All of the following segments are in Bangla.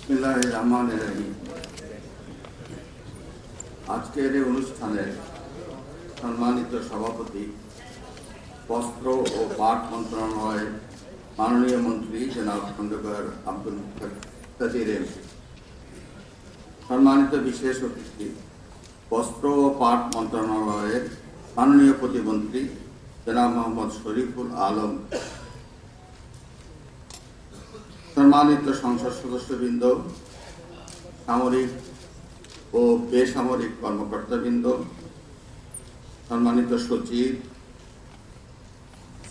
বিসমিল্লাহির রহমানির রহিম। আজকের এই অনুষ্ঠানে সম্মানিত সভাপতি, বস্ত্র ও পাট মন্ত্রণালয়ের মাননীয় মন্ত্রী জনাব খন্দকার আব্দুল মুক্তাদির এমপি, সম্মানিত বিশেষ অতিথি, বস্ত্র ও পাট মন্ত্রণালয়ের মাননীয় প্রতিমন্ত্রী জনাব মোহাম্মদ শরীফুল আলম, সম্মানিত সংসদ সদস্যবৃন্দ, সামরিক ও বেসামরিক কর্মকর্তাবৃন্দ, সম্মানিত সচিব,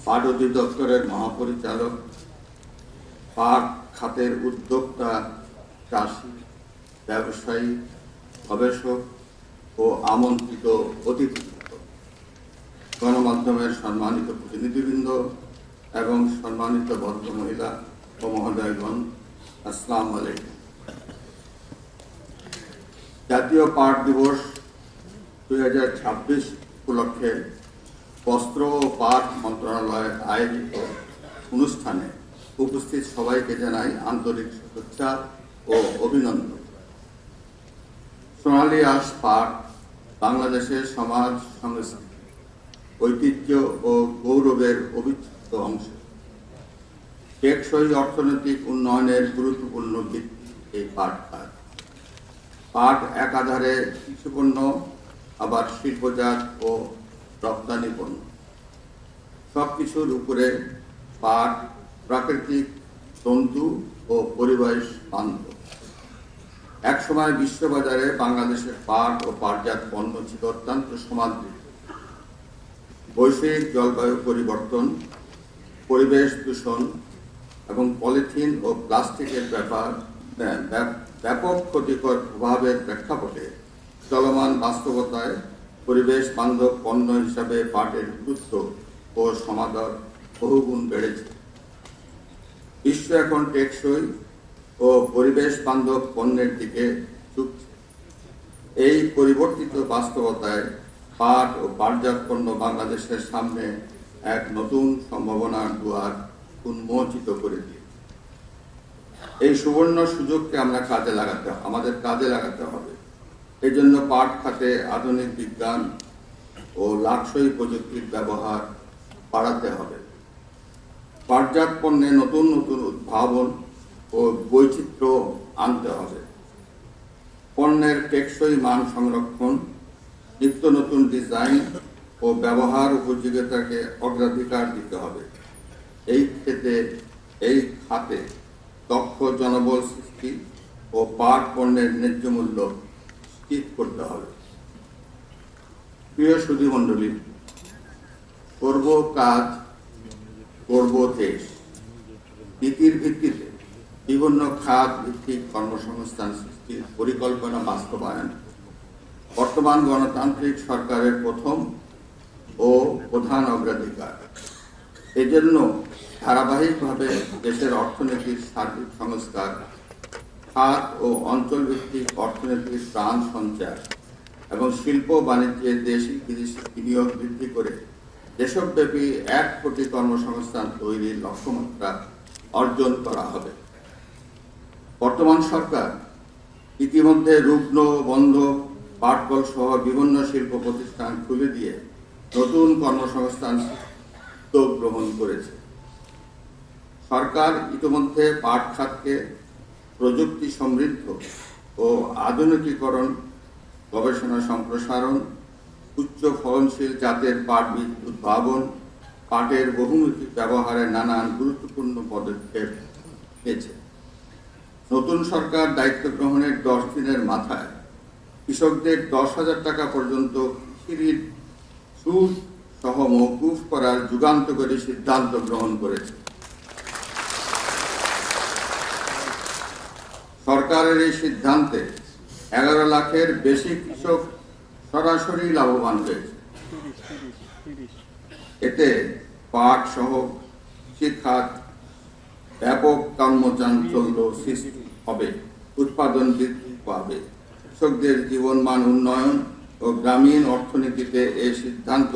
পাট অধিদপ্তরের মহাপরিচালক, পাট খাতের উদ্যোক্তা, চাষি, ব্যবসায়ী, গবেষক ও আমন্ত্রিত অতিথিবৃন্দ, গণমাধ্যমের সম্মানিত প্রতিনিধিবৃন্দ এবং সম্মানিত ভদ্রমহিলা ও মহোদয়গণ, আসসালামু আলাইকুম। জাতীয় পাট দিবস 2026 উপলক্ষে বস্ত্র ও পাট মন্ত্রণালয়ের আয়োজিত অনুষ্ঠানে উপস্থিত সবাইকে জানাই আন্তরিক শুভেচ্ছা ও অভিনন্দন। সোনালী আঁশ পাট বাংলাদেশের সমাজ, সংস্কৃতি, ঐতিহ্য ও গৌরবের অবিচ্ছেদ্য অংশ। টেকসই অর্থনৈতিক উন্নয়নের গুরুত্বপূর্ণ ভিত্তি এই পাট খাত। পাট একাধারে কৃষিপণ্য, আবার শিল্পজাত ও রপ্তানি পণ্য। সবকিছুর উপরে পাট প্রাকৃতিক, তন্তু ও পরিবেশ বান্ধব। একসময় বিশ্ববাজারে বাংলাদেশের পাট ও পাটজাত পণ্য ছিল অত্যন্ত সমাদৃত। বৈশ্বিক জলবায়ু পরিবর্তন, পরিবেশ দূষণ এবং পলিথিন ও প্লাস্টিকের ব্যাপক ক্ষতিকর প্রভাবের প্রেক্ষাপটে চলমান বাস্তবতায় পরিবেশ বান্ধব পণ্য হিসাবে পাটের গুরুত্ব ও সমাদর বহুগুণ বেড়েছে। বিশ্ব এখন টেকসই ও পরিবেশ বান্ধব পণ্যের দিকে ঝুঁকছে। এই পরিবর্তিত বাস্তবতায় পাট ও পাটজাত পণ্য বাংলাদেশের সামনে এক নতুন সম্ভাবনার দুয়ার উন্মোচিত করে দিয়ে এই সুবর্ণ সুযোগকে আমাদের কাজে লাগাতে হবে। এই জন্য পাট খাতে আধুনিক বিজ্ঞান ও লাক্সই প্রযুক্তির ব্যবহার বাড়াতে হবে। পাটজাত পণ্যে নতুন নতুন উদ্ভাবন ও বৈচিত্র্য আনতে হবে। পণ্যের টেকসই মান সংরক্ষণ, নিত্য নতুন ডিজাইন ও ব্যবহার উপযোগিতাকে অগ্রাধিকার দিতে হবে। এই খাতে দক্ষ জনবল সৃষ্টি ও পাট পণ্যের ন্যায্য মূল্য নিশ্চিত করতে হবে। প্রিয় সুধীমণ্ডলী, করব কাজ, করব দেশ নীতির ভিত্তিতে বিভিন্ন খাত ভিত্তিক কর্মসংস্থান সৃষ্টির পরিকল্পনা বাস্তবায়ন বর্তমান গণতান্ত্রিক সরকারের প্রথম ও প্রধান অগ্রাধিকার। এজন্য ধারাবাহিকভাবে দেশের অর্থনীতির সার্বিক সংস্কার, খাত ও অঞ্চলভিত্তিক অর্থনীতির প্রাণ সঞ্চার এবং শিল্প বাণিজ্যে দেশি বিদেশি বিনিয়োগ বৃদ্ধি করে দেশব্যাপী 1 কোটি কর্মসংস্থান তৈরির লক্ষ্যমাত্রা অর্জন করা হবে। বর্তমান সরকার ইতিমধ্যে রুগ্ন, বন্ধ, পাটকল সহ বিভিন্ন শিল্প প্রতিষ্ঠান খুলে দিয়ে নতুন কর্মসংস্থান উদ্যোগ গ্রহণ করেছে। সরকার ইতিমধ্যে পাট খাতকে প্রযুক্তি সমৃদ্ধ ও আধুনিকীকরণ, গবেষণা সম্প্রসারণ, উচ্চ ফলনশীল জাতের পাট বীজ উদ্ভাবন, পাটের বহুমুখী ব্যবহারে নানান গুরুত্বপূর্ণ পদক্ষেপ নিয়েছে। নতুন সরকার দায়িত্ব গ্রহণের 10 দিনের মাথায় কৃষকদের 10,000 টাকা পর্যন্ত কৃষিঋণ সুদ সহ মওকুফ করার যুগান্তকারী সিদ্ধান্ত গ্রহণ করেছে। সরকারের এই সিদ্ধান্তে 11 লাখের বেশি কৃষক সরাসরি লাভবান হয়েছে। এতে পাট সহ কৃষিখাত ব্যাপক কর্মচাঞ্চল্য সৃষ্টি হবে, উৎপাদন বৃদ্ধি পাবে, কৃষকদের জীবনমান উন্নয়ন ও গ্রামীণ অর্থনীতিতে এই সিদ্ধান্ত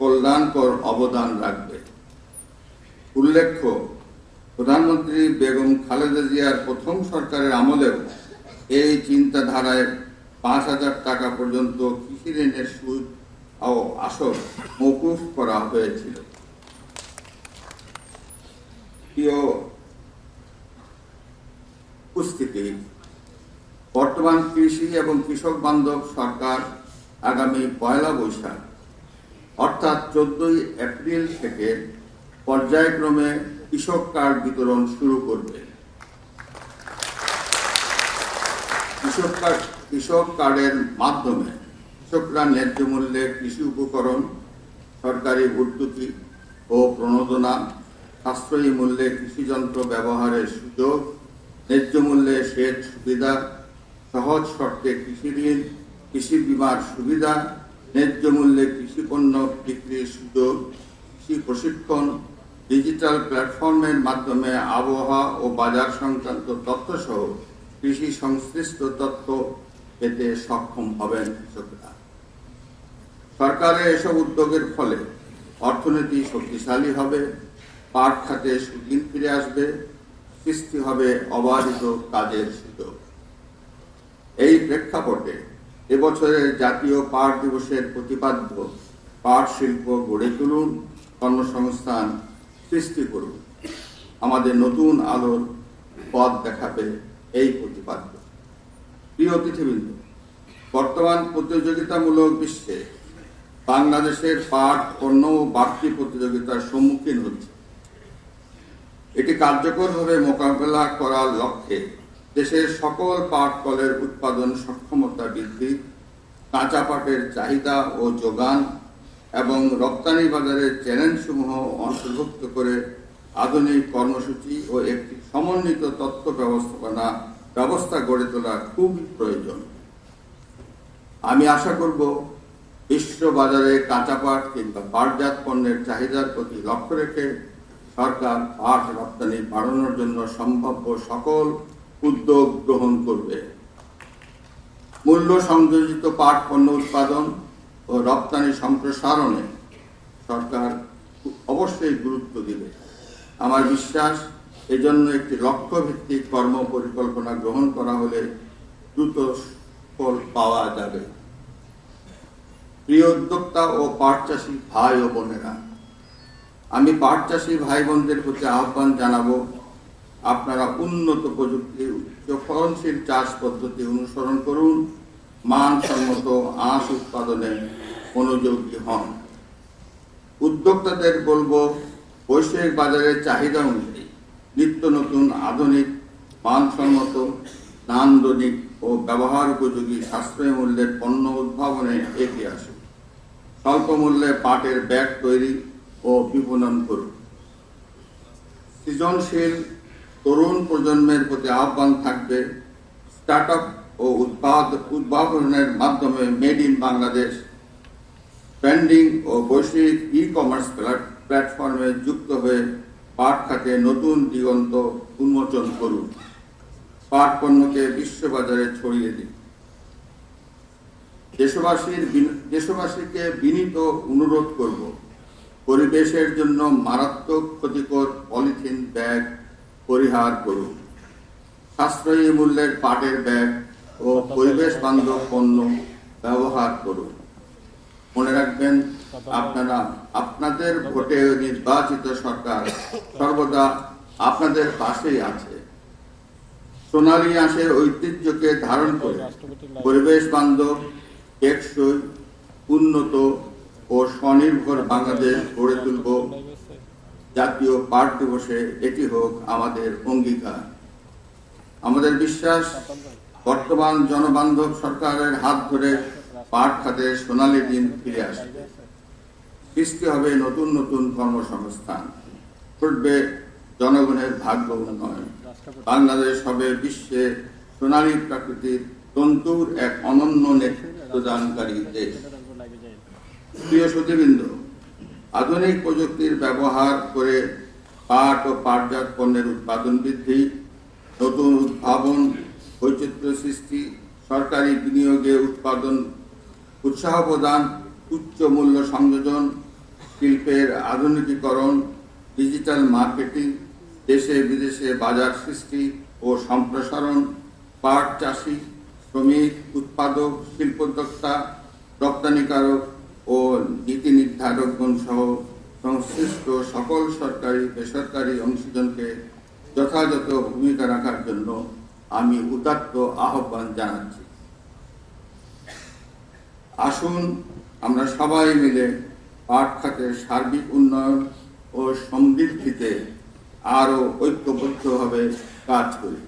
কল্যাণকর অবদান রাখবে। উল্লেখ্য, প্রধানমন্ত্রী বেগম খালেদা জিয়ার প্রথম সরকারের আমলেও এই চিন্তাধারায় 5,000 টাকা পর্যন্ত কৃষি ঋণের সুদ ও আসল মওকুফ করা হয়েছিল। প্রিয় উপস্থিতি, বর্তমান কৃষি এবং কৃষক বান্ধব সরকার আগামী 1 বৈশাখ অর্থাৎ 14 এপ্রিল থেকে পর্যায়ক্রমে কৃষক কার্ড বিতরণ শুরু করবে। কৃষক কার্ডের মাধ্যমে কৃষকরা ন্যায্য মূল্যে কৃষি উপকরণ, সরকারি ভর্তুকি ও প্রণোদনা, সাশ্রয়ী মূল্যে কৃষিযন্ত্র ব্যবহারের সুযোগ, ন্যায্য মূল্যে সেচ সুবিধা, সহজ শর্তে কৃষি ঋণ, কৃষি বীমার সুবিধা, ন্যায্য মূল্যে কৃষি পণ্য বিক্রির সুযোগ, কৃষি প্রশিক্ষণ, ডিজিটাল প্ল্যাটফর্মের মাধ্যমে আবহাওয়া ও বাজার সংক্রান্ত তথ্য সহ কৃষি সংশ্লিষ্ট তথ্য পেতে সক্ষম হবেন কৃষকরা। সরকারের এসব উদ্যোগের ফলে অর্থনীতি শক্তিশালী হবে, পাট খাতে সুদিন ফিরে আসবে, সৃষ্টি হবে অবাধিত কাজের সুযোগ। এই প্রেক্ষাপটে এবছরের জাতীয় পাট দিবসের প্রতিপাদ্য পাট শিল্প গড়ে তুলুন, কর্মসংস্থান সৃষ্টি করুন, আমাদের নতুন আলোর পথ দেখাবে এই প্রতিপাদ্য। প্রিয় অতিথিবৃন্দ, বর্তমান প্রতিযোগিতামূলক বিশ্বে বাংলাদেশের পাট পণ্য বাড়তি প্রতিযোগিতার সম্মুখীন হচ্ছে। এটি কার্যকরভাবে মোকাবেলা করার লক্ষ্যে দেশের সকল পাট কলের উৎপাদন সক্ষমতা বৃদ্ধি, কাঁচা পাটের চাহিদা ও যোগান এবং রপ্তানি বাজারের চ্যালেঞ্জসমূহ অন্তর্ভুক্ত করে আধুনিক কর্মসূচি ও একটি সমন্বিত তথ্য ব্যবস্থা গড়ে তোলা খুবই প্রয়োজন। আমি আশা করব বিশ্ব বাজারে কাঁচা পাট কিংবা পাটজাত পণ্যের চাহিদার প্রতি লক্ষ্য রেখে সরকার পাট রপ্তানি বাড়ানোর জন্য সম্ভাব্য সকল উদ্যোগ গ্রহণ করবে। মূল্য সংযোজিত পাট পণ্য উৎপাদন ও রপ্তানি সম্প্রসারণে সরকার অবশ্যই গুরুত্ব দিবে। আমার বিশ্বাস, এজন্য একটি লক্ষ্য ভিত্তিক কর্ম পরিকল্পনা গ্রহণ করা হলে দ্রুত ফল পাওয়া যাবে। প্রিয় উদ্যোক্তা ও পাট চাষী ভাই ও বোনেরা, আমি পাট চাষী ভাই বোনদের প্রতি আহ্বান জানাবো, আপনারা উন্নত প্রযুক্তির উচ্চ ফলনশীল চাষ পদ্ধতি অনুসরণ করুন, মানসম্মত আঁশ উৎপাদনে মনোযোগী হন। উদ্যোক্তাদের বলবো, বৈশ্বিক বাজারের চাহিদা অনুযায়ী নিত্য নতুন আধুনিক মানসম্মত নান্দনিক ও ব্যবহার উপযোগী সাশ্রয়ী মূল্যের পণ্য উদ্ভাবনে এগিয়ে আসুন। স্বল্প মূল্যে পাটের ব্যাগ তৈরি ও বিপণন করুন। সৃজনশীল তরুণ প্রজন্মের প্রতি আহ্বান থাকবে, স্টার্ট আপ ও উদ্ভাবনের মাধ্যমে মেড ইন বাংলাদেশ ব্র্যান্ডিং ও বৈশ্বিক ই কমার্স প্ল্যাটফর্মে যুক্ত হয়ে পাট খাতে নতুন দিগন্ত উন্মোচন করুন। পাট পণ্যকে বিশ্ববাজারে ছড়িয়ে দিন। দেশবাসীকে বিনীত অনুরোধ করব, পরিবেশের জন্য মারাত্মক ক্ষতিকর পলিথিন ব্যাগ পরিহার করুন। সাশ্রয়ী মূল্যের পাটের ব্যাগ ও পরিবেশ বান্ধব পণ্য ব্যবহার করুন। মনে রাখবেন, আপনারা আপনাদের ভোটে নির্বাচিত সরকার সর্বদা আপনাদের পাশেই আছে। সোনালী আঁশের ঐতিহ্যকে ধারণ করে পরিবেশ বান্ধব, টেকসই, উন্নত ও স্বনির্ভর বাংলাদেশ গড়ে তুলব। জাতীয় পাট দিবসে এটি হোক আমাদের অঙ্গীকার। আমাদের বিশ্বাস, বর্তমান জনবান্ধব সরকারের হাত ধরে পাট খাতের সোনালী দিন ফিরে আসবে। সৃষ্টি হবে নতুন নতুন কর্মসংস্থান, ঘটবে জনগণের ভাগ্য উন্নয়ন। বাংলাদেশ হবে বিশ্বে সোনালী প্রাকৃতিক তন্তুর এক অনন্য নেতৃত্বদানকারী দেশ। প্রিয় সুধীবৃন্দ, আধুনিক প্রযুক্তির ব্যবহার করে পাট ও পাটজাত পণ্যের উৎপাদন বৃদ্ধি, নতুন উদ্ভাবন, বৈচিত্র্য সৃষ্টি, সরকারি বিনিয়োগে উৎপাদন উৎসাহ প্রদান, উচ্চ মূল্য সংযোজন, শিল্পের আধুনিকীকরণ, ডিজিটাল মার্কেটিং, দেশে বিদেশে বাজার সৃষ্টি ও সম্প্রসারণ, পাট চাষী, শ্রমিক, উৎপাদক, শিল্পোদ্যোক্তা, রপ্তানিকারক ও নীতি নির্ধারকগণ সহ সংশ্লিষ্ট সকল সরকারি বেসরকারি অংশীজনকে যথাযথ ভূমিকা রাখার জন্য আমি উদাত্ত আহ্বান জানাচ্ছি। আসুন আমরা সবাই মিলে পাট খাতের সার্বিক উন্নয়ন ও সমৃদ্ধিতে আরো ঐক্যবদ্ধভাবে কাজ করি।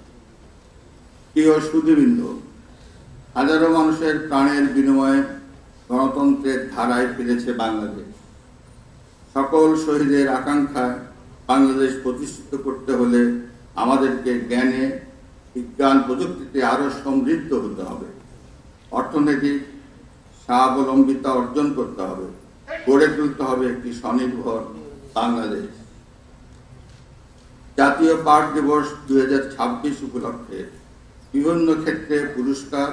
প্রিয় সুধীবৃন্দ, হাজারো মানুষের প্রাণের বিনিময়ে গণতন্ত্রের ধারায় ফিরেছে বাংলাদেশ। সকল শহীদের আকাঙ্ক্ষায় বাংলাদেশ প্রতিষ্ঠিত করতে হলে আমাদেরকে জ্ঞানে, বিজ্ঞান, প্রযুক্তিতে আরো সমৃদ্ধ হতে হবে। অর্থনৈতিক স্বাবলম্বিতা অর্জন করতে হবে, গড়ে তুলতে হবে একটি স্বনির্ভর বাংলাদেশ। জাতীয় পাট দিবস 2026 উপলক্ষে বিভিন্ন ক্ষেত্রে পুরস্কার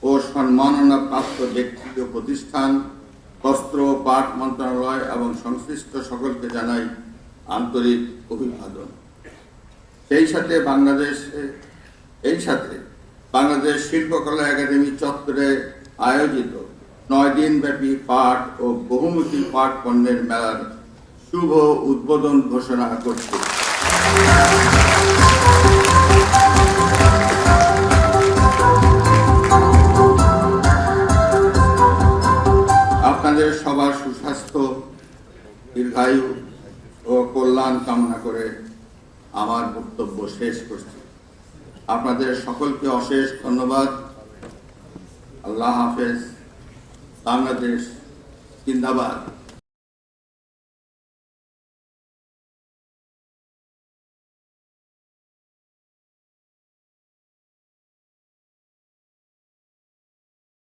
ও সম্মাননা প্রাপ্ত ব্যক্তি ও প্রতিষ্ঠান, বস্ত্র ও পাট মন্ত্রণালয় এবং সংশ্লিষ্ট সকলকে জানাই আন্তরিক অভিবাদন। সেই সাথে বাংলাদেশ শিল্পকলা একাডেমি চত্বরে আয়োজিত 9 দিনব্যাপী পাট ও বহুমুখী পাট পণ্যের মেলার শুভ উদ্বোধন ঘোষণা করছি। আপনাদের সবার সুস্বাস্থ্য, দীর্ঘায়ু ও কল্যাণ কামনা করে আমার বক্তব্য শেষ করছি। আপনাদের সকলকে অশেষ ধন্যবাদ। আল্লাহ হাফেজ। বাংলাদেশ জিন্দাবাদ।